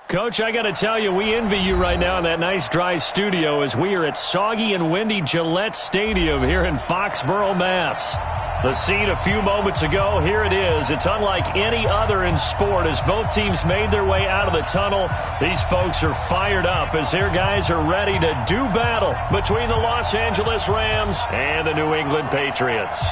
Coach, I got to tell you, we envy you right now in that nice dry studio as we are at soggy and windy Gillette Stadium here in Foxborough, Mass. The scene a few moments ago, here it is. It's unlike any other in sport as both teams made their way out of the tunnel. These folks are fired up as their guys are ready to do battle between the Los Angeles Rams and the New England Patriots.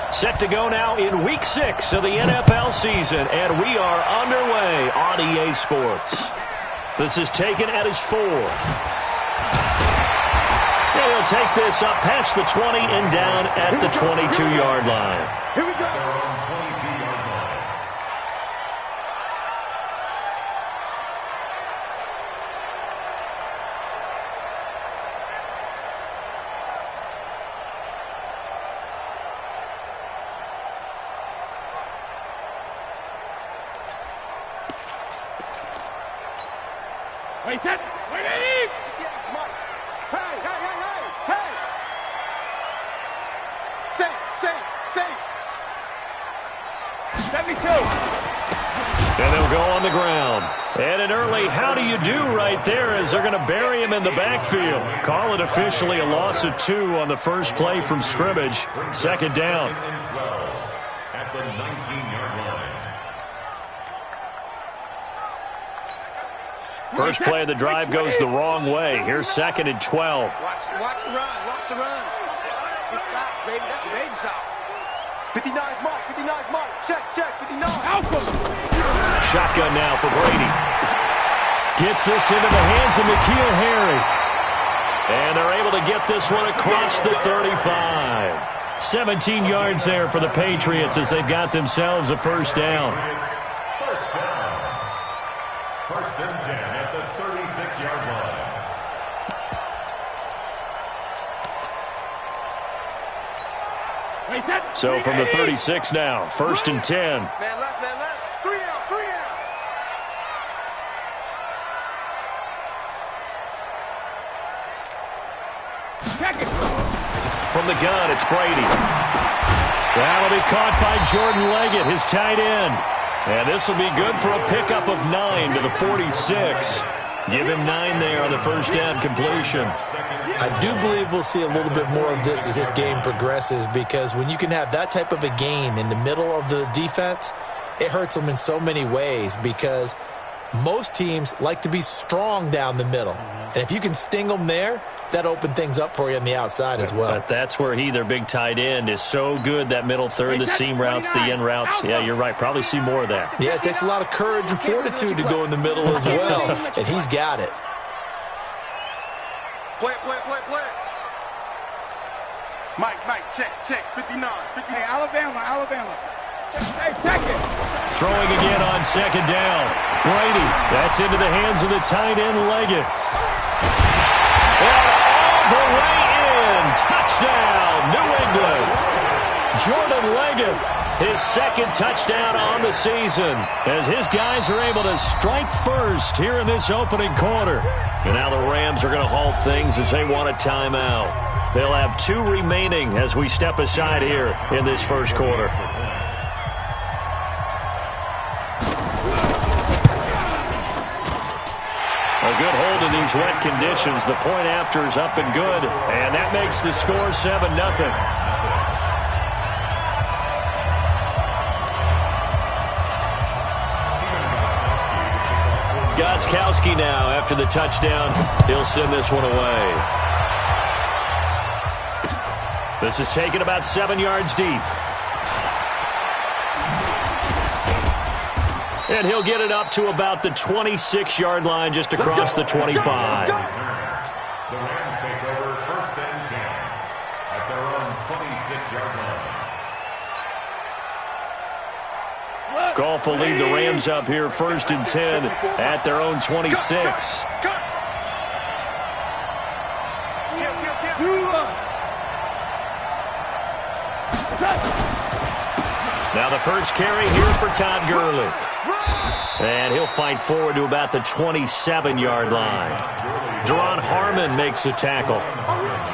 Set to go now in Week 6 of the NFL season, and we are underway on EA Sports. This is taken at his 4. And he'll take this up past the 20 and down at the 22-yard line. Here we go. Wait, set. Wait, Eddie. Hey, hey, hey, hey, hey. Safe. 72. And they'll go on the ground. And an early how do you do right there as they're going to bury him in the backfield. Call it officially a loss of 2 on the first play from scrimmage. Second down. At the 19-yard line. First play of the drive goes the wrong way. Here's 2nd and 12. Watch the run. Good shot, baby. That's a baby shot. 59's mark. Check, 59. Malcolm. Shotgun now for Brady. Gets this into the hands of N'Keal Harry. And they're able to get this one across the 35. 17 yards there for the Patriots as they've got themselves a first down. First and 10 at the 36-yard line. So from the 36 now, 1st and 10. Man left. 3 down. Check it. From the gun, it's Brady. That'll be caught by Jordan Leggett, his tight end. And this will be good for a pickup of 9 to the 46. Give him 9 there on the first down completion. I do believe we'll see a little bit more of this as this game progresses, because when you can have that type of a game in the middle of the defense, it hurts them in so many ways, because most teams like to be strong down the middle. And if you can sting them there, that opens things up for you on the outside as well. But that's where their big tight end, is so good, that middle third, the seam routes, the end routes. Yeah, you're right. Probably see more of that. Yeah, it takes a lot of courage and fortitude to go in the middle as well, and he's got it. Play. Mike, check. 59. Hey, Alabama. Hey, check it. Throwing again on 2nd down. Brady, that's into the hands of the tight end, Leggett. And all the way in. Touchdown, New England. Jordan Leggett, his 2nd touchdown on the season, as his guys are able to strike first here in this opening quarter. And now the Rams are going to halt things as they want a timeout. They'll have 2 remaining as we step aside here in this first quarter. A good hold in these wet conditions. The point after is up and good, and that makes the score 7-0. Gostkowski now, after the touchdown, he'll send this one away. This is taken about 7 yards deep. And he'll get it up to about the 26-yard line, just across the 25. The Rams take over 1st and 10 at their own 26-yard line. Goff will lead the Rams up here 1st and 10 at their own 26. Now the first carry here for Todd Gurley. And he'll fight forward to about the 27-yard line. Deron Harmon makes the tackle.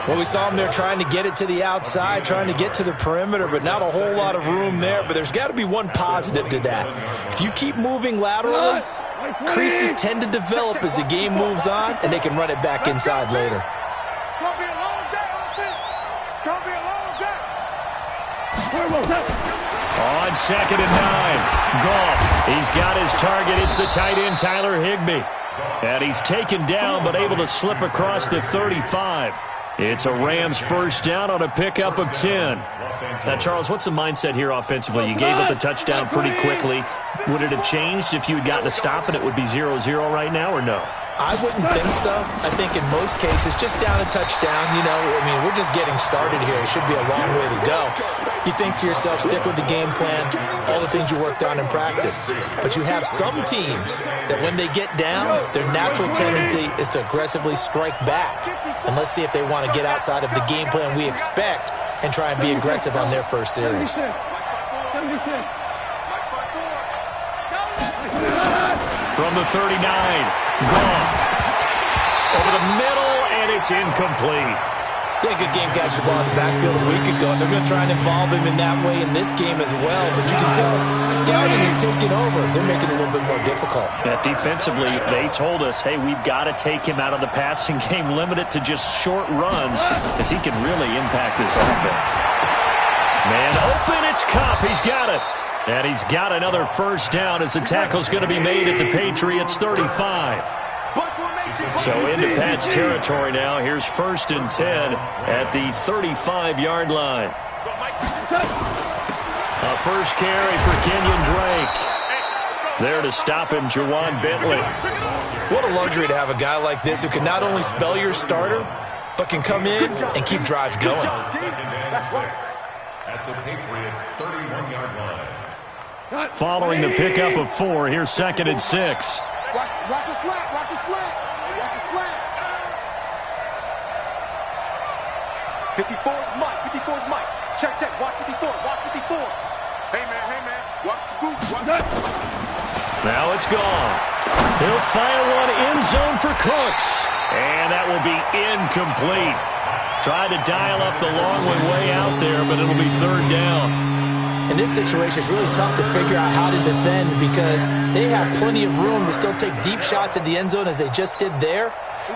Well, we saw him there trying to get it to the outside, trying to get to the perimeter, but not a whole lot of room there. But there's got to be one positive to that. If you keep moving laterally, creases tend to develop as the game moves on, and they can run it back inside later. It's going to be a long day, offense. It's going to be a long day. On 2nd and 9, Goff. He's got his target. It's the tight end, Tyler Higbee. And he's taken down, but able to slip across the 35. It's a Rams first down on a pickup of 10. Now, Charles, what's the mindset here offensively? You gave up the touchdown pretty quickly. Would it have changed if you had gotten a stop and it would be 0-0 right now, or no? I wouldn't think so. I think in most cases, just down a touchdown, we're just getting started here. It should be a long way to go. You think to yourself, stick with the game plan, all the things you worked on in practice. But you have some teams that when they get down, their natural tendency is to aggressively strike back. And let's see if they want to get outside of the game plan we expect and try and be aggressive on their first series. From the 39, Goff. Over the middle, and it's incomplete. Yeah, good game catching the ball in the backfield a week ago, and they're going to try and involve him in that way in this game as well. But you can tell scouting is taking over. They're making it a little bit more difficult. Yeah, defensively, they told us, hey, we've got to take him out of the passing game, limit it to just short runs, as he can really impact this offense. Man open, it's Kupp. He's got it. And he's got another first down as the tackle's going to be made at the Patriots' 35. So into Pat's territory now. Here's 1st and 10 at the 35-yard line. A first carry for Kenyon Drake. There to stop him, Juwan Bentley. What a luxury to have a guy like this who can not only spell your starter, but can come in and keep drives going. At the Patriots' 31-yard line. Following the pickup of 4, here's 2nd and 6. Watch your slant. Watch your slant. Watch your slant. 54 is Mike. 54 is Mike. Check. Watch 54. Watch 54. Hey, man. Watch the goose. Watch that. Now it's gone. He'll fire one end zone for Cooks. And that will be incomplete. Tried to dial up the long one way out there, but it'll be 3rd down. In this situation, it's really tough to figure out how to defend because they have plenty of room to still take deep shots at the end zone as they just did there.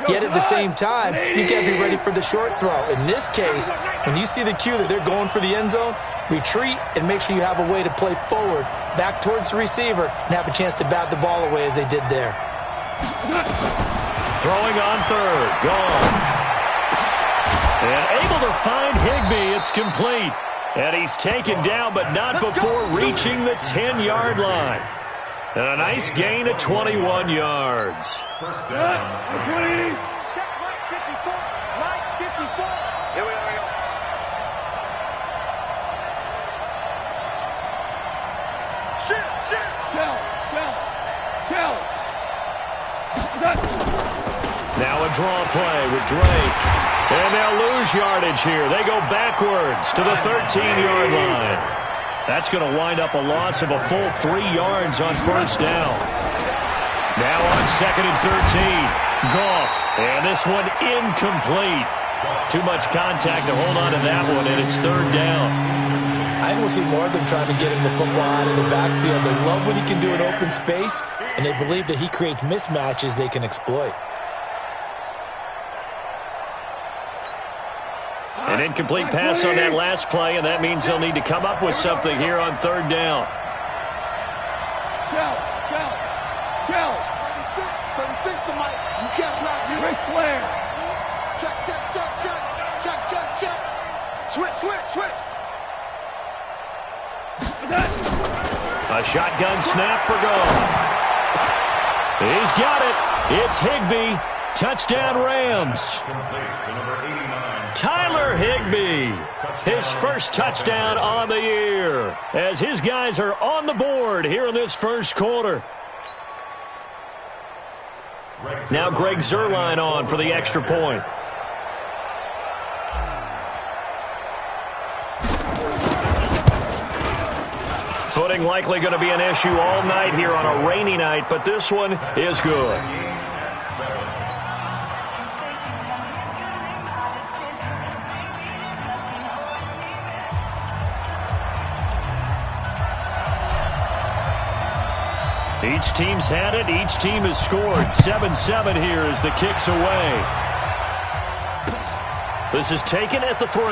Yet at the same time, you got to be ready for the short throw. In this case, when you see the cue that they're going for the end zone, retreat and make sure you have a way to play forward, back towards the receiver, and have a chance to bat the ball away as they did there. Throwing on 3rd, gone. And able to find Higbee, it's complete. And he's taken down, but not before reaching the 10-yard line. And a nice gain of 21 yards. First down. Check Mike 54. Mike 54. Here we go. Shit. Tell. Now a draw play with Drake. And they'll lose yardage here. They go backwards to the 13-yard line. That's going to wind up a loss of a full 3 yards on first down. Now on 2nd and 13. Goff. And this one incomplete. Too much contact to hold on to that one, and it's 3rd down. I think we'll see more of them trying to get him the football out of the backfield. They love what he can do in open space, and they believe that he creates mismatches they can exploit. An incomplete pass on that last play, and that means they'll need to come up with something here on 3rd down. Tell. 36 to Mike. You can't block me. Ric Flair. Check. Switch. A shotgun snap for Goff. He's got it. It's Higbee. Touchdown, Rams. Tyler Higbee, his first touchdown on the year, as his guys are on the board here in this first quarter. Now Greg Zuerlein on for the extra point. Footing likely going to be an issue all night here on a rainy night, but this one is good. Each team's had it. Each team has scored. 7-7 here as the kick's away. This is taken at the 3.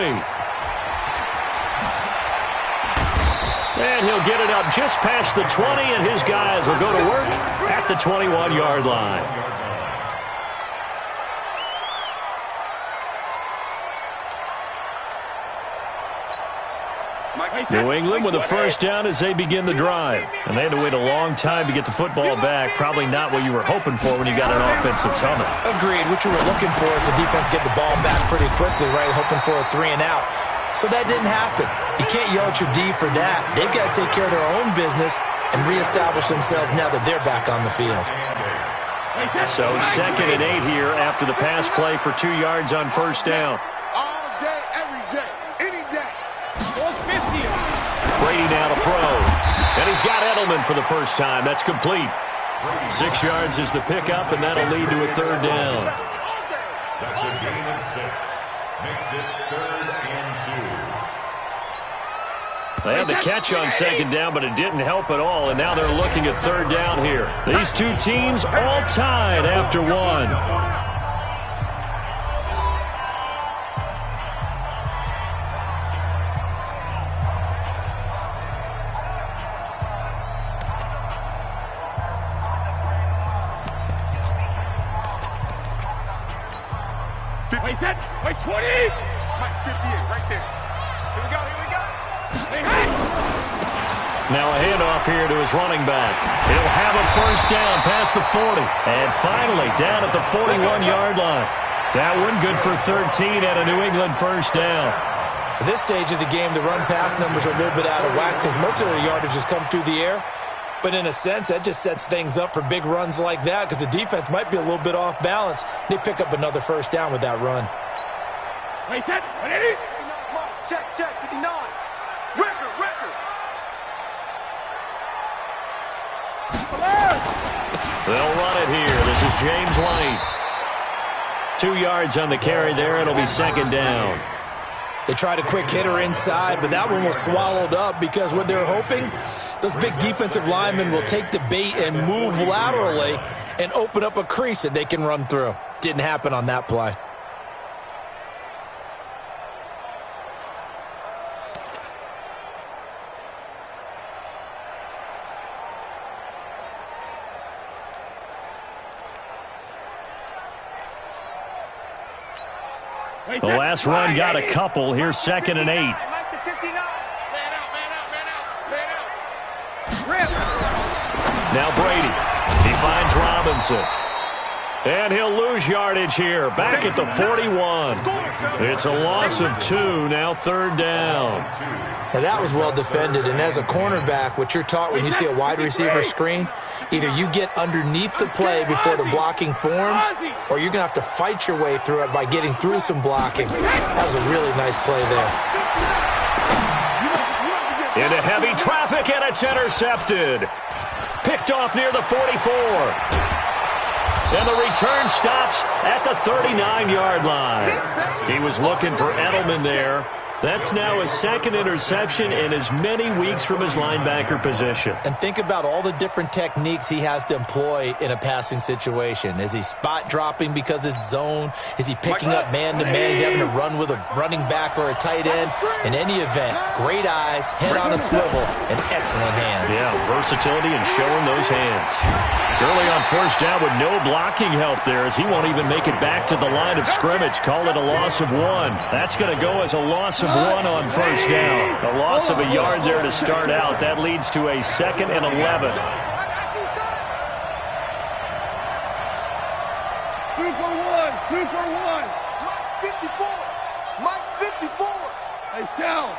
And he'll get it up just past the 20, and his guys will go to work at the 21-yard line. New England with a first down as they begin the drive. And they had to wait a long time to get the football back. Probably not what you were hoping for when you got an offensive tunnel. Agreed. What you were looking for is the defense get the ball back pretty quickly, right? Hoping for a 3 and out. So that didn't happen. You can't yell at your D for that. They've got to take care of their own business and reestablish themselves now that they're back on the field. So 2nd and 8 here after the pass play for 2 yards on first down. All day, every day, any day. Brady now to throw. And he's got Edelman for the first time. That's complete. 6 yards is the pickup, and that'll lead to a 3rd down. That's a gain of 6. Makes it 3rd and 2. They had the catch on 2nd down, but it didn't help at all, and now they're looking at 3rd down here. These two teams all tied after 1. Wait, 10. Wait, 20. Mike, 58, right there. Here we go, here we go. Hey, hey. Now a handoff here to his running back. He'll have a first down past the 40. And finally down at the 41-yard line. That one good for 13 at a New England first down. At this stage of the game, the run-pass numbers are a little bit out of whack because most of the yardage has come through the air. But in a sense, that just sets things up for big runs like that because the defense might be a little bit off balance. They pick up another first down with that run. Wait, 10. 180. Check, 59. Record. They'll run it here. This is James White. 2 yards on the carry there. It'll be 2nd down. They tried a quick hitter inside, but that one was swallowed up because what they're hoping, those big defensive linemen will take the bait and move laterally and open up a crease that they can run through. Didn't happen on that play. The last run got a couple. Here's 2nd and 8. Mike to 59. Man out. Now Brady. He finds Robinson. And he'll lose yardage here. Back at the 41. It's a loss of 2. Now 3rd down. Now that was well defended. And as a cornerback, what you're taught when you see a wide receiver screen, either you get underneath the play before the blocking forms, or you're going to have to fight your way through it by getting through some blocking. That was a really nice play there. Into heavy traffic, and it's intercepted. Picked off near the 44. And the return stops at the 39-yard line. He was looking for Edelman there. That's now his 2nd interception in as many weeks from his linebacker position. And think about all the different techniques he has to employ in a passing situation. Is he spot dropping because it's zone? Is he picking up man-to-man? Is he having to run with a running back or a tight end? In any event, great eyes, head on a swivel, and excellent hands. Yeah, versatility and showing those hands. Early on first down with no blocking help there as he won't even make it back to the line of scrimmage. Call it a loss of 1. That's going to go as a loss of 1 on first down. A loss of a yard there to start out. That leads to a 2nd and 11. 2 for 1. Mike's 54. Mike's 54. Hey, shell.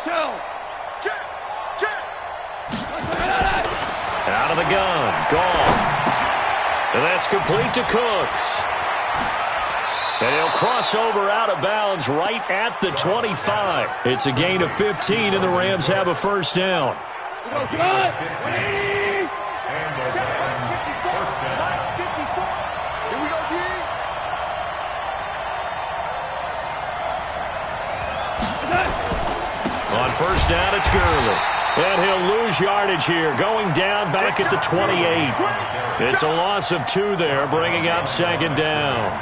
Check. Out of the gun. Gone. And that's complete to Cooks. And he'll cross over out of bounds right at the 25. It's a gain of 15, and the Rams have a first down. Good. Check. 54. Mike 54. Here we go, D. On first down, it's Gurley. And he'll lose yardage here, going down back at the 28. It's a loss of 2 there, bringing up second down.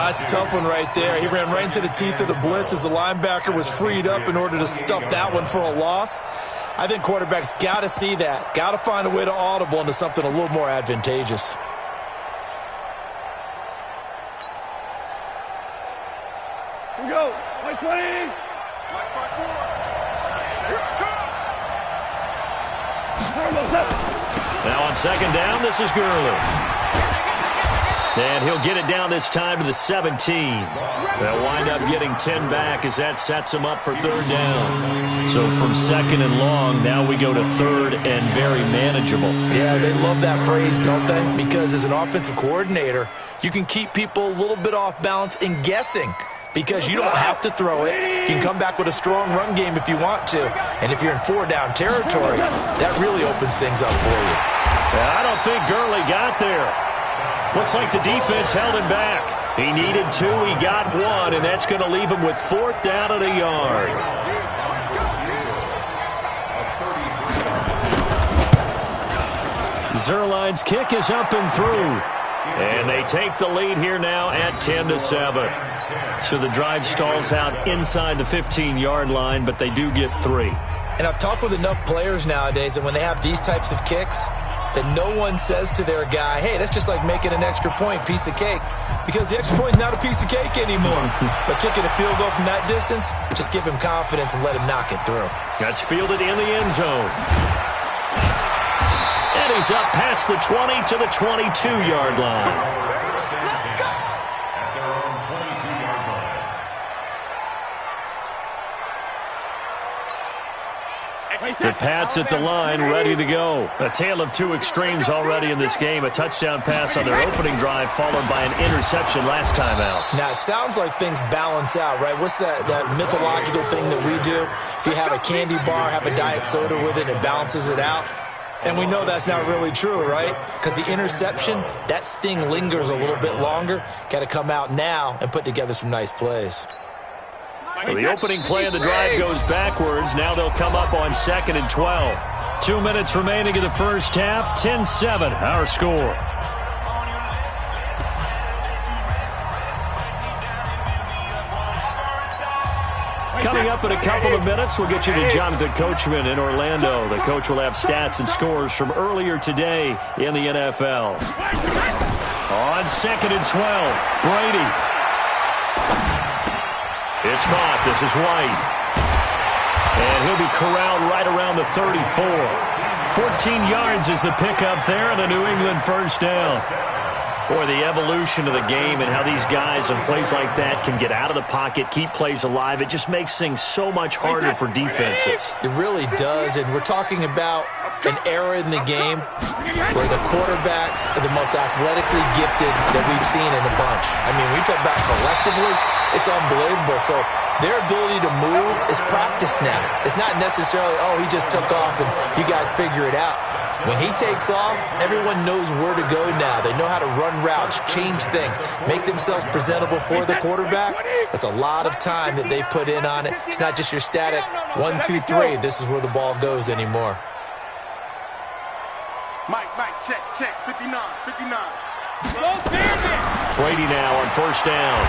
It's a tough one right there. He ran right into the teeth of the blitz as the linebacker was freed up in order to stop that one for a loss. I think quarterbacks got to see that. Got to find a way to audible into something a little more advantageous. Here we go. 20. Mike 54. Here it comes. Now on second down, this is Gurley. And he'll get it down this time to the 17. They'll wind up getting 10 back as that sets him up for third down. So from second and long, now we go to third and very manageable. Yeah, they love that phrase, don't they? Because as an offensive coordinator, you can keep people a little bit off balance and guessing. Because you don't have to throw it. You can come back with a strong run game if you want to. And if you're in 4-down territory, that really opens things up for you. I don't think Gurley got there. Looks like the defense held him back. He needed 2, he got 1, and that's going to leave him with 4th down and a yard. Zerline's kick is up and through. And they take the lead here now at 10-7. So the drive stalls out inside the 15-yard line, but they do get 3. And I've talked with enough players nowadays, and when they have these types of kicks, that no one says to their guy, hey, that's just like making an extra point, piece of cake. Because the extra point is not a piece of cake anymore. But kicking a field goal from that distance, just give him confidence and let him knock it through. That's fielded in the end zone. And he's up past the 20 to the 22-yard line. The Pats at the line, ready to go. A tale of 2 extremes already in this game. A touchdown pass on their opening drive, followed by an interception last time out. Now, it sounds like things balance out, right? What's that mythological thing that we do? If you have a candy bar, have a diet soda with it, it balances it out. And we know that's not really true, right? Because the interception, that sting lingers a little bit longer. Got to come out now and put together some nice plays. So the opening play of the drive goes backwards. Now they'll come up on 2nd and 12. 2 minutes remaining in the first half. 10-7, our score. Coming up in a couple of minutes, we'll get you to Jonathan Coachman in Orlando. The coach will have stats and scores from earlier today in the NFL. On 2nd and 12, Brady. It's caught. This is White. And he'll be corralled right around the 34. 14 yards is the pickup there and a New England first down. Boy, the evolution of the game and how these guys in plays like that can get out of the pocket, keep plays alive, it just makes things so much harder for defenses. It really does, and we're talking about an era in the game where the quarterbacks are the most athletically gifted that we've seen in a bunch. I mean, when you talk about collectively, it's unbelievable. So their ability to move is practiced now. It's not necessarily, oh, he just took off and you guys figure it out. When he takes off, everyone knows where to go now. They know how to run routes, change things, make themselves presentable for the quarterback. That's a lot of time that they put in on it. It's not just your static 1, 2, 3. This is where the ball goes anymore. Mike, check, 59. Brady now on first down.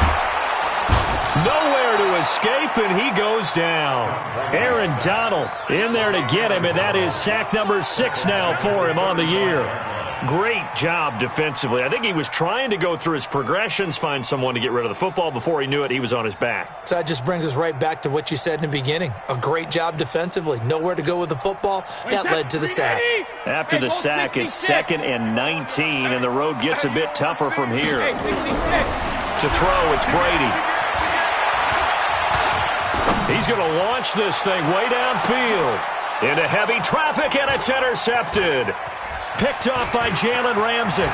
Nowhere to escape, and he goes down. Aaron Donald in there to get him, and that is sack number 6 now for him on the year. Great job defensively. I think he was trying to go through his progressions, find someone to get rid of the football. Before he knew it, he was on his back. So that just brings us right back to what you said in the beginning. A great job defensively. Nowhere to go with the football. That led to the sack. After the sack, it's 2nd and 19, and the road gets a bit tougher from here. To throw, it's Brady. He's going to launch this thing way downfield. Into heavy traffic, and it's intercepted. Picked off by Jalen Ramsey.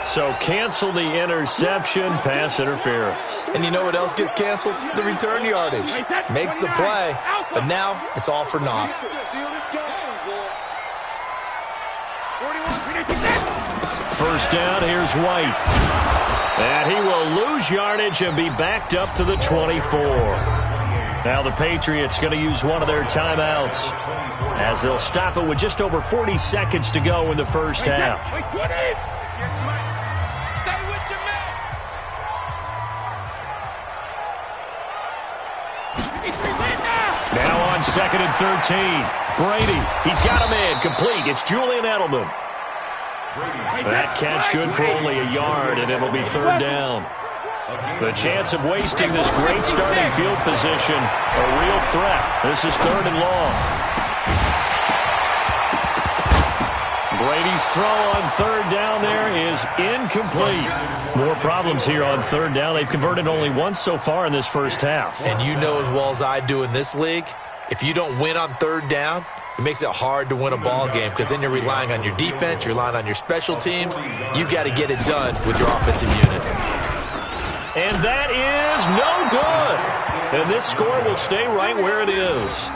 So cancel the interception, pass interference. And you know what else gets canceled? The return yardage. Makes the play, but now it's all for naught. First down, here's White. And he will lose yardage and be backed up to the 24. Now the Patriots going to use one of their timeouts as they'll stop it with just over 40 seconds to go in the first half. Now on 2nd and 13. Brady, he's got a man complete. It's Julian Edelman. That catch good for only a yard, and it'll be 3rd down. The chance of wasting this great starting field position, a real threat. This is 3rd and long. Brady's throw on 3rd down there is incomplete. More problems here on 3rd down. They've converted only once so far in this first half. And you know as well as I do in this league, if you don't win on 3rd down, it makes it hard to win a ball game because then you're relying on your defense, you're relying on your special teams. You've got to get it done with your offensive unit. And that is no good. And this score will stay right where it is.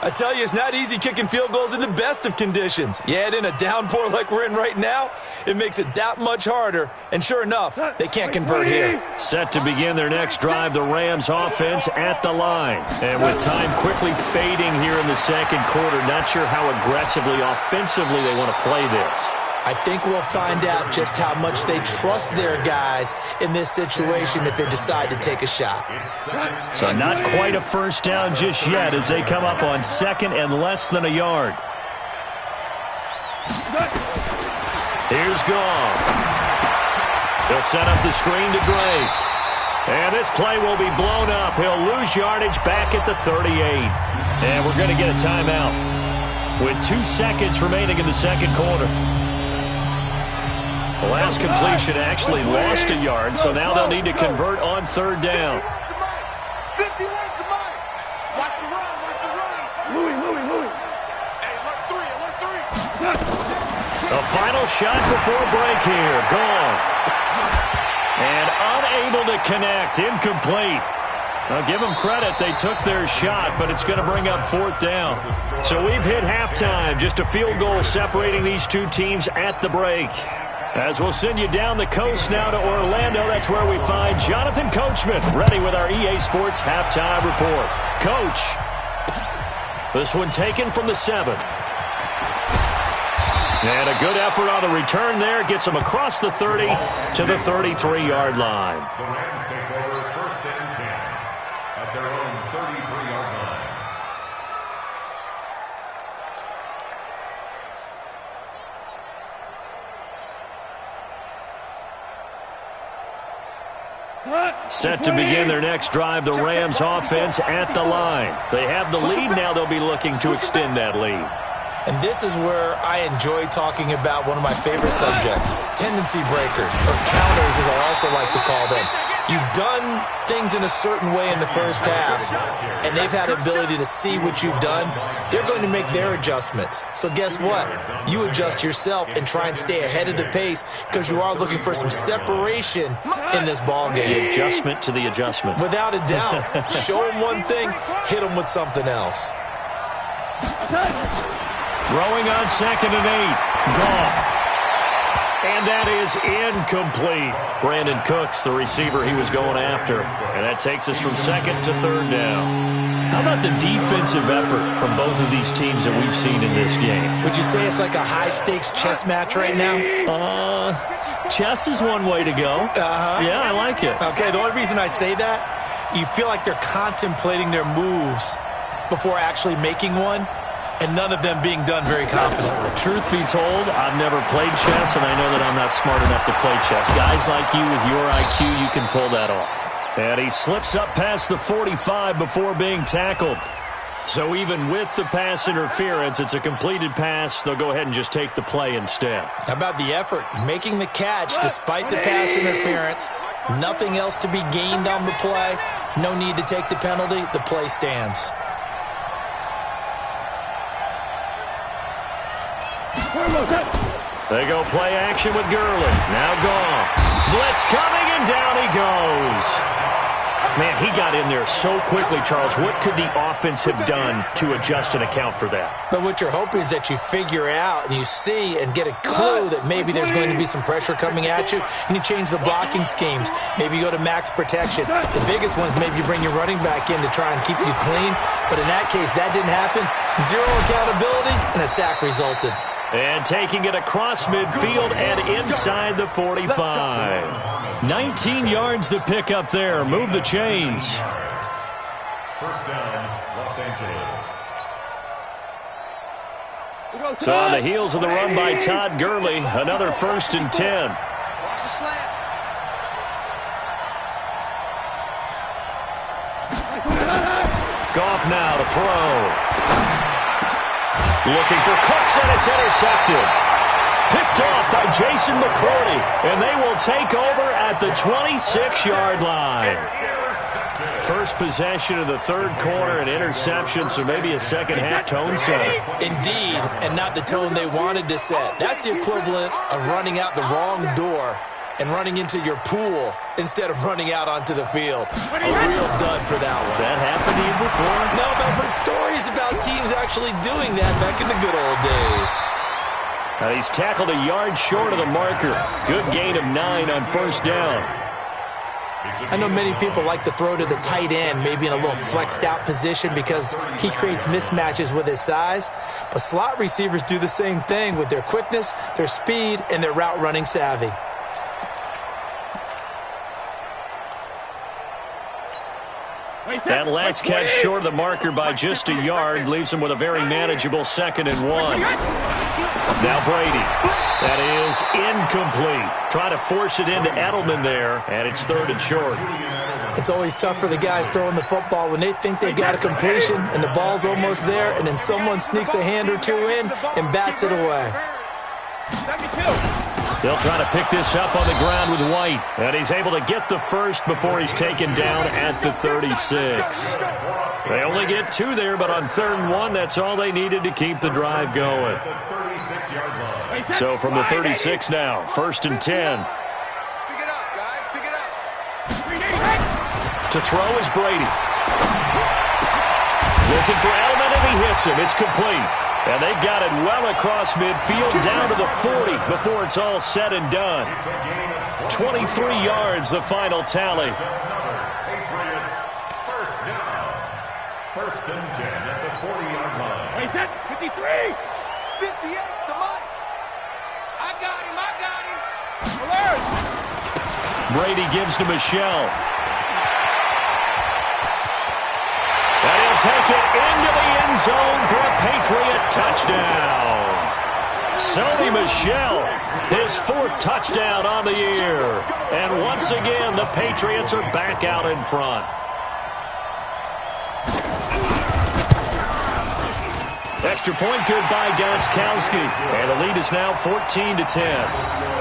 I tell you, it's not easy kicking field goals in the best of conditions. You add in a downpour like we're in right now, it makes it that much harder. And sure enough, they can't convert here. Set to begin their next drive, the Rams offense at the line. And with time quickly fading here in the second quarter, not sure how aggressively, offensively they want to play this. I think we'll find out just how much they trust their guys in this situation if they decide to take a shot. So not quite a first down just yet as they come up on 2nd and less than a yard. Here's Goff. He'll set up the screen to Drake. And this play will be blown up. He'll lose yardage back at the 38. And we're going to get a timeout with 2 seconds remaining in the second quarter. The last completion actually lost a yard, so now they'll need to convert on 3rd down. 50, where's the money? Watch the run, watch the run. Louis. Hey, alert 3. The final shot before break here. Goff. And unable to connect. Incomplete. Now, give them credit. They took their shot, but it's going to bring up 4th down. So we've hit halftime. Just a field goal separating these two teams at the break. As we'll send you down the coast now to Orlando, that's where we find Jonathan Coachman, ready with our EA Sports halftime report. Coach, this one taken from the 7. And a good effort on the return there. Gets them across the 30 to the 33-yard line. The Rams take over 1st and 10 at their own 33-yard line. Set to begin their next drive, the Rams offense at the line. They have the lead now. They'll be looking to extend that lead. And this is where I enjoy talking about one of my favorite subjects, tendency breakers, or counters as I also like to call them. You've done things in a certain way in the first half, and they've had the ability to see what you've done. They're going to make their adjustments. So guess what? You adjust yourself and try and stay ahead of the pace because you are looking for some separation in this ball game. The adjustment to the adjustment. Without a doubt. Show them one thing, hit them with something else. Throwing on 2nd and 8. Goff. And that is incomplete. Brandon Cooks, the receiver he was going after. And that takes us from 2nd to 3rd down. How about the defensive effort from both of these teams that we've seen in this game? Would you say it's like a high-stakes chess match right now? Chess is one way to go. Yeah, I like it. Okay, the only reason I say that, you feel like they're contemplating their moves before actually making one, and none of them being done very confidently. Truth be told, I've never played chess, and I know that I'm not smart enough to play chess. Guys like you with your IQ, you can pull that off. And he slips up past the 45 before being tackled. So even with the pass interference, it's a completed pass. They'll go ahead and just take the play instead. How about the effort? Making the catch despite the pass interference. Nothing else to be gained on the play. No need to take the penalty. The play stands. They go play action with Gurley. Now gone. Blitz coming, and down he goes. Man, he got in there so quickly, Charles. What could the offense have done to adjust and account for that? But what you're hoping is that you figure out and you see and get a clue that maybe there's going to be some pressure coming at you, and you change the blocking schemes. Maybe you go to max protection. The biggest one is maybe you bring your running back in to try and keep you clean. But in that case, that didn't happen. Zero accountability, and a sack resulted. And taking it across midfield and inside the 45. 19 yards to pick up there. Move the chains. First down, Los Angeles. So on the heels of the run by Todd Gurley, another 1st and 10. Watch the slant. Goff now to throw. Looking for Cooks, and it's intercepted. Picked off by Jason McCourty, and they will take over at the 26-yard line. First possession of the third quarter, an interception, so maybe a second-half tone setter. Indeed, and not the tone they wanted to set. That's the equivalent of running out the wrong door and running into your pool instead of running out onto the field. A real dud for that one. Has that happened to you before? No, but I've heard stories about teams actually doing that back in the good old days. He's tackled a yard short of the marker. Good gain of 9 on first down. I know many people like to throw to the tight end, maybe in a little flexed out position because he creates mismatches with his size. But slot receivers do the same thing with their quickness, their speed, and their route running savvy. That last catch short of the marker by just a yard leaves him with a very manageable 2nd and 1. Now Brady. That is incomplete. Trying to force it into Edelman there, and it's 3rd and short. It's always tough for the guys throwing the football when they think they've got a completion and the ball's almost there, and then someone sneaks a hand or two in and bats it away. They'll try to pick this up on the ground with White. And he's able to get the first before he's taken down at the 36. They only get 2 there, but on 3rd and 1, that's all they needed to keep the drive going. So from the 36 now, 1st and 10. Pick it up, guys. Pick it up. To throw is Brady. Looking for Edelman, and he hits him. It's complete. And they've got it well across midfield down to the 40 before it's all said and done. 23 yards, the final tally. Patriots, first down. 1st and 10 at the 40-yard line. Wait, that's 53. 58, the mic. I got him. Alert. Brady gives to Michelle. And he'll take it into the end zone for a Patriot touchdown. Sony Michel, his 4th touchdown on the year. And once again, the Patriots are back out in front. Extra point good by Gostkowski. And the lead is now 14-10.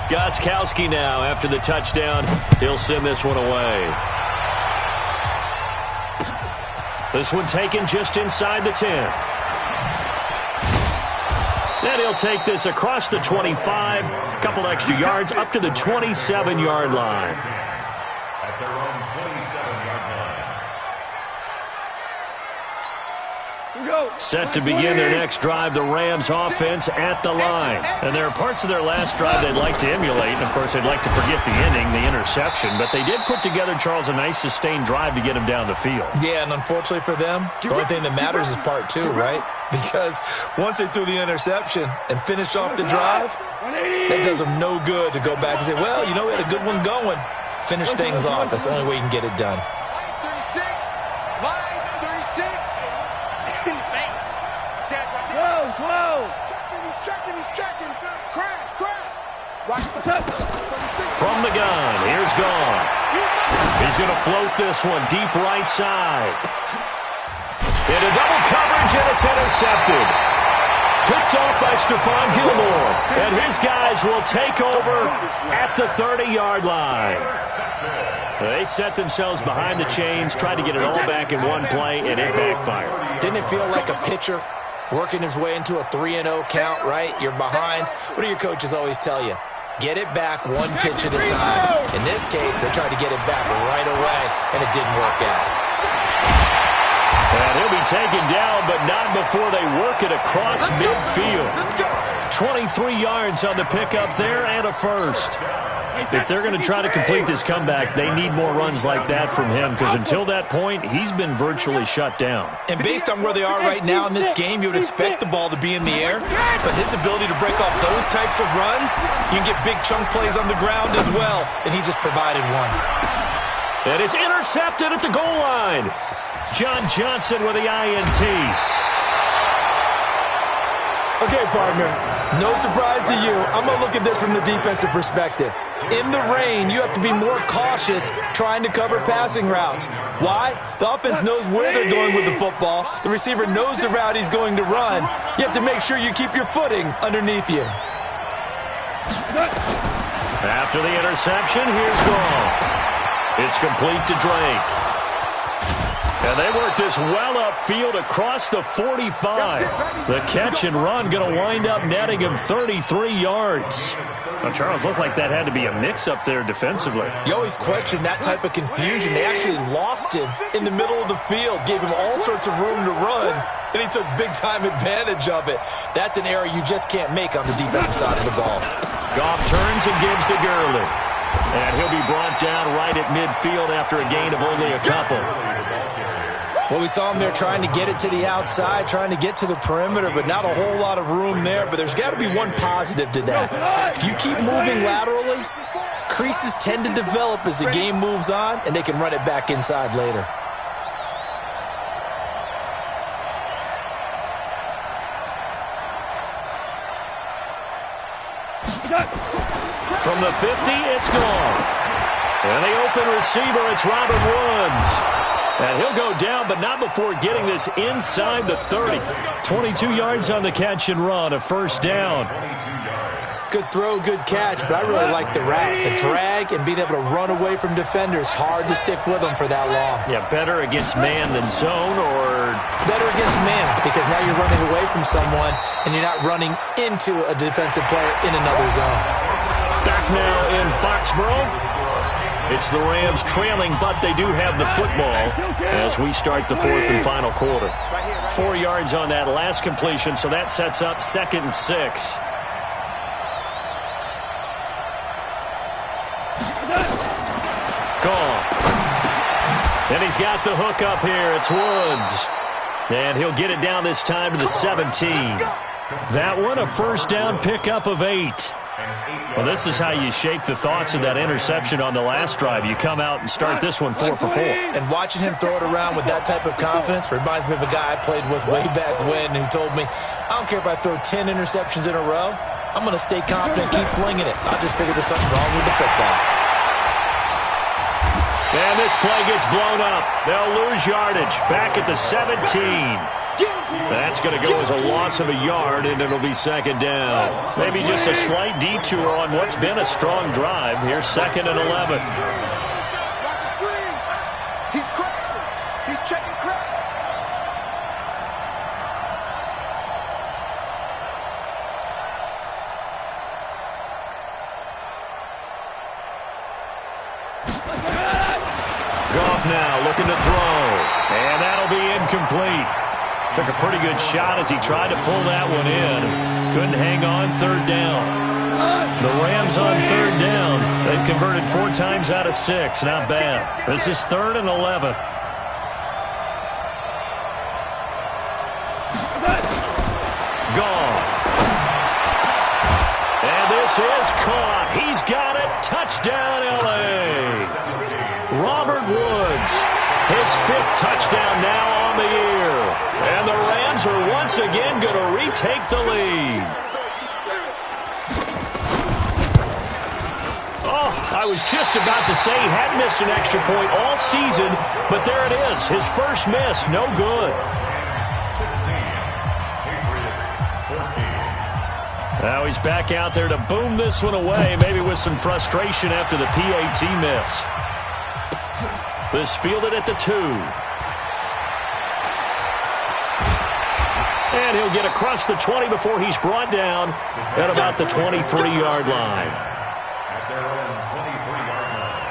Gostkowski now, after the touchdown, he'll send this one away. This one taken just inside the 10. Then he'll take this across the 25, a couple extra yards, up to the 27-yard line. At their own 27-yard Set to begin their next drive, the Rams offense at the line. And there are parts of their last drive they'd like to emulate. And, of course, they'd like to forget the ending, the interception. But they did put together, Charles, a nice sustained drive to get him down the field. Yeah, and unfortunately for them, the only thing that matters is part two, right? Because once they threw the interception and finished off the drive, that does them no good to go back and say, well, you know, we had a good one going. Finish things off. That's the only way you can get it done. From the gun, here's Goff. He's going to float this one deep right side. Into double coverage, and it's intercepted. Picked off by Stephon Gilmore. And his guys will take over at the 30-yard line. They set themselves behind the chains, tried to get it all back in one play, and it backfired. Didn't it feel like a pitcher working his way into a 3-0 count, right? You're behind. What do your coaches always tell you? Get it back one pitch at a time. In this case, they tried to get it back right away, and it didn't work out. And he'll be taken down, but not before they work it across midfield. 23 yards on the pickup there and a first. If they're going to try to complete this comeback, they need more runs like that from him, because until that point, he's been virtually shut down. And based on where they are right now in this game, you would expect the ball to be in the air, but his ability to break off those types of runs, you can get big chunk plays on the ground as well, and he just provided one. And it's intercepted at the goal line. John Johnson with the INT. Okay, partner, no surprise to you. I'm going to look at this from the defensive perspective. In the rain, you have to be more cautious trying to cover passing routes. Why? The offense knows where they're going with the football. The receiver knows the route he's going to run. You have to make sure you keep your footing underneath you. After the interception, here's Goff. It's complete to Drake. And they work this well upfield across the 45. The catch and run going to wind up netting him 33 yards. Now, Charles, looked like that had to be a mix-up there defensively. You always question that type of confusion. They actually lost him in the middle of the field, gave him all sorts of room to run, and he took big-time advantage of it. That's an error you just can't make on the defensive side of the ball. Goff turns and gives to Gurley. And he'll be brought down right at midfield after a gain of only a couple. Well, we saw him there trying to get it to the outside, trying to get to the perimeter, but not a whole lot of room there. But there's got to be one positive to that. If you keep moving laterally, creases tend to develop as the game moves on, and they can run it back inside later. From the 50, it's Goff. And the open receiver, it's Robert Woods. And he'll go down, but not before getting this inside the 30. 22 yards on the catch and run, a first down. Good throw, good catch, but I really like the route. The drag and being able to run away from defenders, hard to stick with them for that long. Yeah, better against man than zone, or better against man, because now you're running away from someone and you're not running into a defensive player in another zone. Back now in Foxborough. It's the Rams trailing, but they do have the football as we start the fourth and final quarter. 4 yards on that last completion, so that sets up 2nd and 6. Gone. And he's got the hook up here. It's Woods. And he'll get it down this time to the 17. That one, a first down pickup of 8. Well, this is how you shake the thoughts of that interception on the last drive. You come out and start this one 4 for 4. And watching him throw it around with that type of confidence reminds me of a guy I played with way back when who told me, I don't care if I throw 10 interceptions in a row. I'm going to stay confident, keep flinging it. I just figured there's something wrong with the football. And this play gets blown up. They'll lose yardage. Back at the 17. That's going to go as a loss of a yard, and it'll be 2nd down. Maybe just a slight detour on what's been a strong drive. Here's 2nd and 11. He's crashing. He's checking crash. Goff now looking to throw. And that'll be incomplete. Took a pretty good shot as he tried to pull that one in. Couldn't hang on third down. The Rams on third down. They've converted 4 times out of 6. Not bad. This is 3rd and 11. Gone. And this is caught. He's got it. Touchdown, L.A. Robert Woods. His 5th touchdown now on the year. And the Rams are once again going to retake the lead. Oh, I was just about to say he hadn't missed an extra point all season, but there it is. His first miss, no good. 16, Patriots, 14. Now he's back out there to boom this one away, maybe with some frustration after the PAT miss. This fielded at the 2. And he'll get across the 20 before he's brought down at about the 23-yard line. At their own 23-yard line.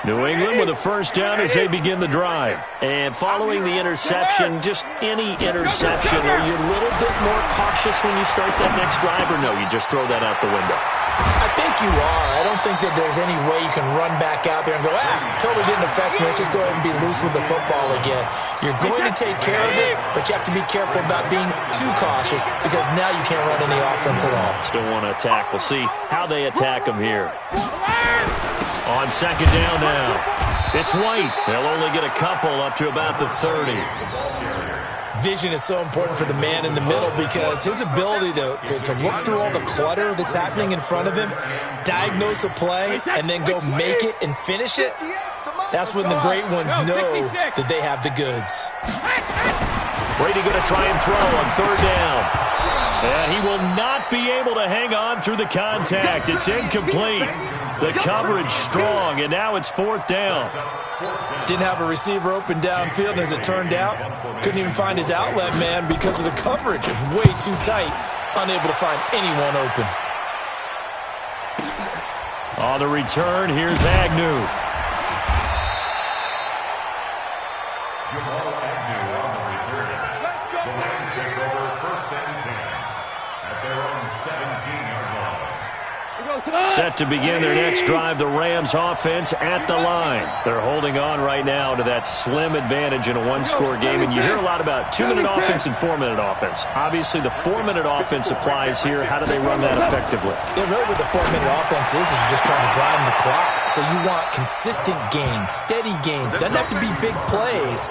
New England with a first down as they begin the drive. And following the interception, just any interception, are you a little bit more cautious when you start that next drive, or no, you just throw that out the window? I think you are. I don't think that there's any way you can run back out there and go, totally didn't affect me. Let's just go ahead and be loose with the football again. You're going to take care of it, but you have to be careful about being too cautious because now you can't run any offense at all. Still want to attack. We'll see how they attack him here. On second down now. It's White. They'll only get a couple up to about the 30. Vision is so important for the man in the middle because his ability to look through all the clutter that's happening in front of him, diagnose a play, and then go make it and finish it, that's when the great ones know that they have the goods. Brady going to try and throw on third down. And he will not be able to hang on through the contact. It's incomplete. The coverage strong, and now it's 4th down. Didn't have a receiver open downfield, and as it turned out, couldn't even find his outlet man because of the coverage. It's way too tight, unable to find anyone open. On the return, here's Agnew. Jamal Agnew on the return. The Rams take over 1st and 10 at their own 17-yard line. Set to begin their next drive, the Rams offense at the line. They're holding on right now to that slim advantage in a one-score game, and you hear a lot about 2-minute offense and 4-minute offense. Obviously, the 4-minute offense applies here. How do they run that effectively? Yeah, really what the 4-minute offense is you're just trying to grind the clock. So you want consistent gains, steady gains. Doesn't have to be big plays,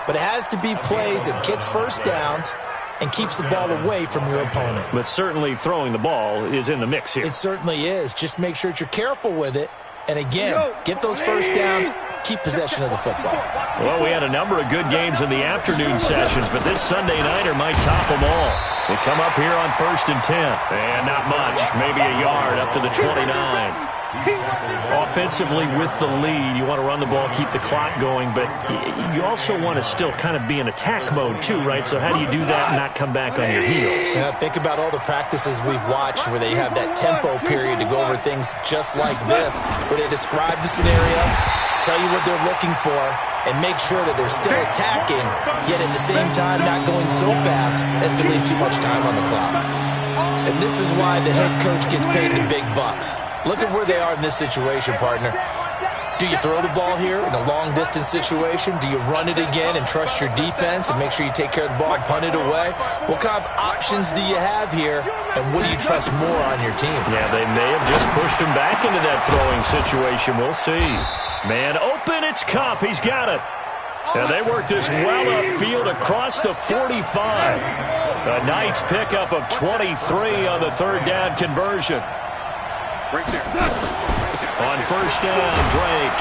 but it has to be plays that gets first downs and keeps the ball away from your opponent. But certainly throwing the ball is in the mix here. It certainly is. Just make sure that you're careful with it. And again, get those first downs, keep possession of the football. Well, we had a number of good games in the afternoon sessions, but this Sunday nighter might top them all. They come up here on 1st and 10. And not much, maybe a yard up to the 29. Offensively with the lead, you want to run the ball, keep the clock going, but you also want to still kind of be in attack mode too, right? So how do you do that and not come back on your heels? Yeah, think about all the practices we've watched where they have that tempo period to go over things just like this, where they describe the scenario, tell you what they're looking for, and make sure that they're still attacking, yet at the same time not going so fast as to leave too much time on the clock. And this is why the head coach gets paid the big bucks. Look at where they are in this situation, partner. Do you throw the ball here in a long-distance situation? Do you run it again and trust your defense and make sure you take care of the ball and punt it away? What kind of options do you have here, and what do you trust more on your team? Yeah, they may have just pushed him back into that throwing situation. We'll see. Man open, it's Kupp. He's got it. And they work this well upfield across the 45. A nice pickup of 23 on the third down conversion. Right there. On first down, Drake.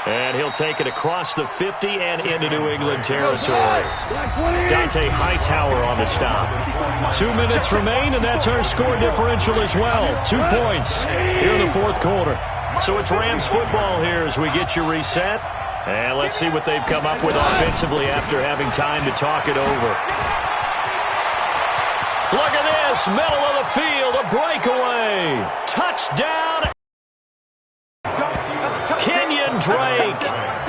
And he'll take it across the 50 and into New England territory. Dante Hightower on the stop. 2 minutes remain, and that's our score differential as well. 2 points here in the 4th quarter. So it's Rams football here as we get you reset. And let's see what they've come up with offensively after having time to talk it over. Look at this, middle of the field, a breakaway. Touchdown.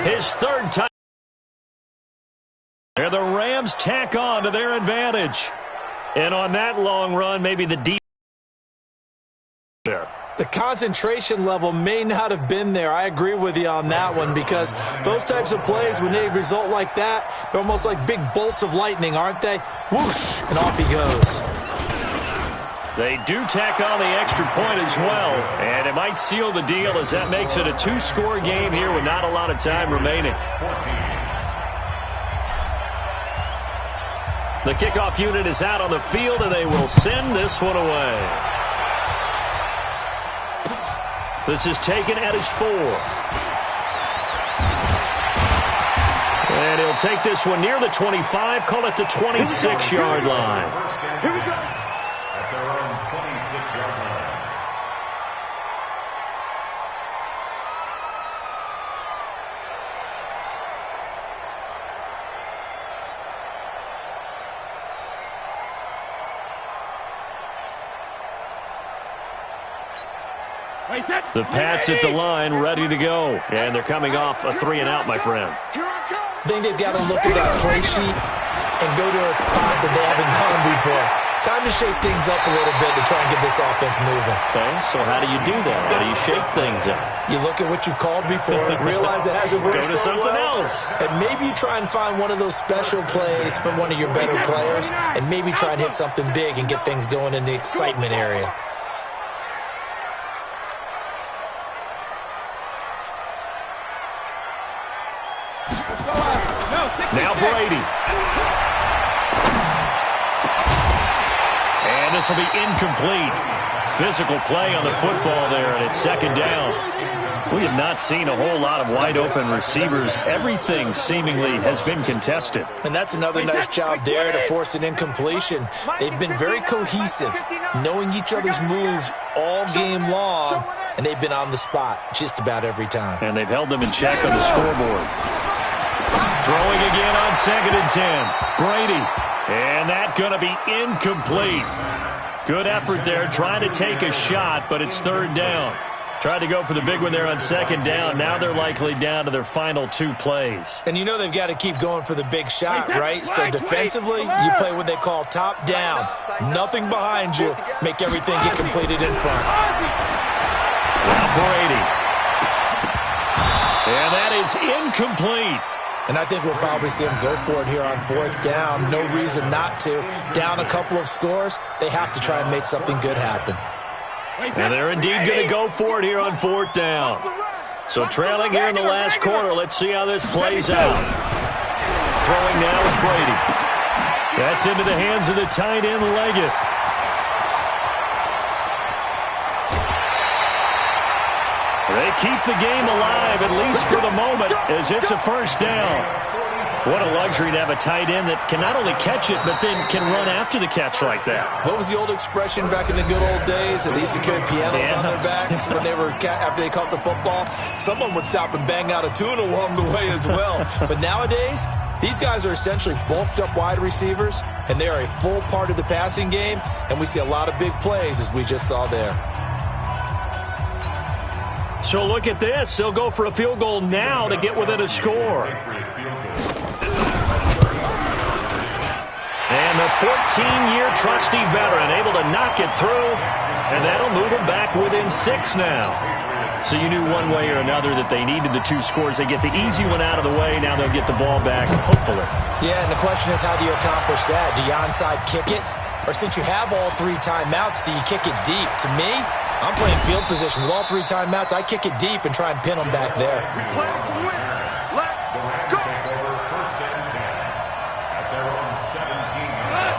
His third time. And the Rams tack on to their advantage. And on that long run, maybe the deep there. The concentration level may not have been there. I agree with you on that one, because those types of plays, when they result like that, they're almost like big bolts of lightning, aren't they? Whoosh, and off he goes. They do tack on the extra point as well, and it might seal the deal as that makes it a two-score game here with not a lot of time remaining. The kickoff unit is out on the field, and they will send this one away. This is taken at his 4. And he'll take this one near the 25, call it the 26-yard line. Here we go. At their own 26-yard line. The Pats at the line, ready to go. And they're coming off a 3-and-out, my friend. I think they've got to look at that play sheet and go to a spot that they haven't gone before. Time to shake things up a little bit to try and get this offense moving. Okay, so how do you do that? How do you shake things up? You look at what you've called before, realize it hasn't worked Go to so something well, else. and maybe you try and find one of those special plays from one of your better players, and maybe try and hit something big and get things going in the excitement area. Now Brady. And this will be incomplete. Physical play on the football there, and it's second down. We have not seen a whole lot of wide-open receivers. Everything seemingly has been contested. And that's another nice job there to force an incompletion. They've been very cohesive, knowing each other's moves all game long, and they've been on the spot just about every time. And they've held them in check on the scoreboard. Throwing again on 2nd and 10. Brady. And that going to be incomplete. Good effort there, trying to take a shot, but it's third down. Tried to go for the big one there on second down. Now they're likely down to their final 2 plays. And you know they've got to keep going for the big shot, right? So defensively, you play what they call top down. Nothing behind you. Make everything get completed in front. Now Brady. And that is incomplete. And I think we'll probably see them go for it here on 4th down. No reason not to. Down a couple of scores, they have to try and make something good happen. And they're indeed going to go for it here on 4th down. So trailing here in the last quarter, let's see how this plays out. Throwing now is Brady. That's into the hands of the tight end, Leggett. They keep the game alive, at least for the moment, as it's a first down. What a luxury to have a tight end that can not only catch it, but then can run after the catch like that. What was the old expression back in the good old days? That they used to carry pianos on their backs when they were after they caught the football. Someone would stop and bang out a tune along the way as well. But nowadays, these guys are essentially bulked up wide receivers, and they are a full part of the passing game, and we see a lot of big plays as we just saw there. So look at this. They'll go for a field goal now to get within a score. And the 14-year trusty veteran able to knock it through, and that'll move them back within 6 now. So you knew one way or another that they needed the 2 scores. They get the easy one out of the way. Now they'll get the ball back, hopefully. Yeah, and the question is, how do you accomplish that? Do you onside kick it? Or since you have all 3 timeouts, do you kick it deep? To me, I'm playing field position. With all 3 timeouts, I kick it deep and try and pin them back there. We play to win. Let's go.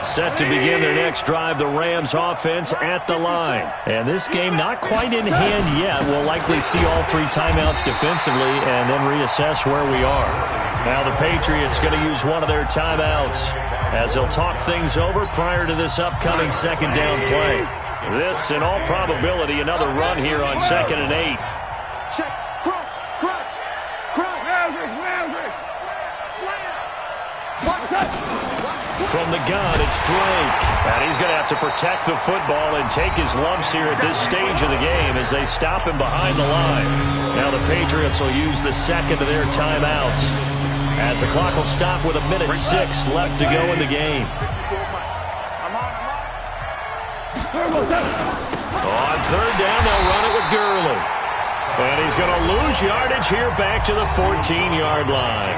Set to begin their next drive, the Rams offense at the line. And this game not quite in hand yet. We'll likely see all 3 timeouts defensively and then reassess where we are. Now the Patriots going to use one of their timeouts as they'll talk things over prior to this upcoming second down play. This, in all probability, another run here on 2nd and 8. Check. Crunch. Slam. One touch. From the gun, it's Drake. And he's going to have to protect the football and take his lumps here at this stage of the game as they stop him behind the line. Now the Patriots will use the second of their timeouts as the clock will stop with 1:06 left to go in the game. On third down, they'll run it with Gurley. And he's going to lose yardage here back to the 14-yard line.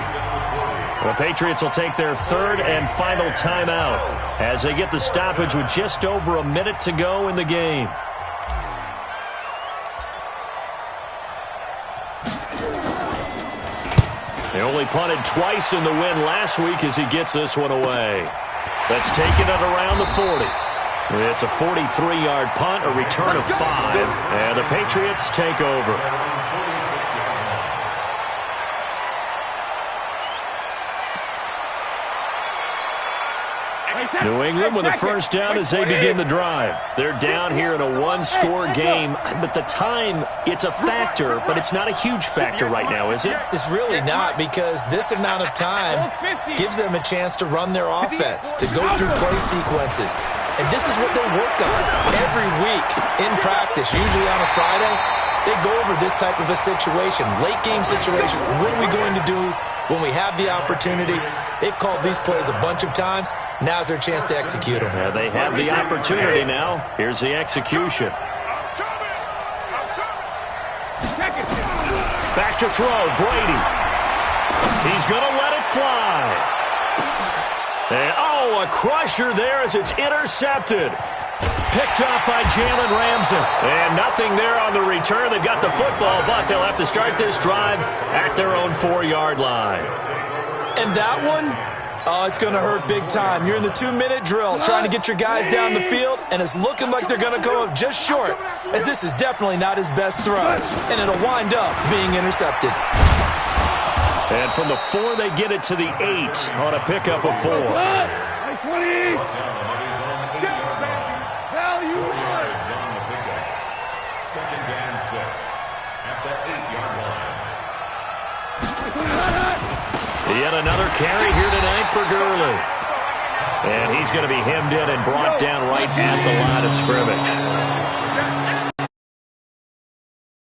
The Patriots will take their third and final timeout as they get the stoppage with just over a minute to go in the game. They only punted twice in the win last week as he gets this one away. That's taken at around the 40. It's a 43-yard punt, a return of 5, and the Patriots take over. New England with a first down as they begin the drive. They're down here in a one-score game, but the time, it's a factor, but it's not a huge factor right now, is it? It's really not, because this amount of time gives them a chance to run their offense, to go through play sequences. And this is what they work on every week in practice, usually on a Friday. They go over this type of a situation, late game situation. What are we going to do when we have the opportunity? They've called these plays a bunch of times. Now's their chance to execute them. Yeah, they have the opportunity now. Here's the execution. Back to throw, Brady. He's going to let it fly. And, a crusher there as it's intercepted. Picked off by Jalen Ramsey. And nothing there on the return. They've got the football, but they'll have to start this drive at their own 4-yard line. And that one, it's going to hurt big time. You're in the 2-minute drill trying to get your guys down the field, and it's looking like they're going to come up just short, as this is definitely not his best throw, and it'll wind up being intercepted. And from the 4, they get it to the 8 on a pickup of 4. 20. Second and 6 at the 8-yard line. Yet another carry here tonight for Gurley. And he's going to be hemmed in and brought down right at the line of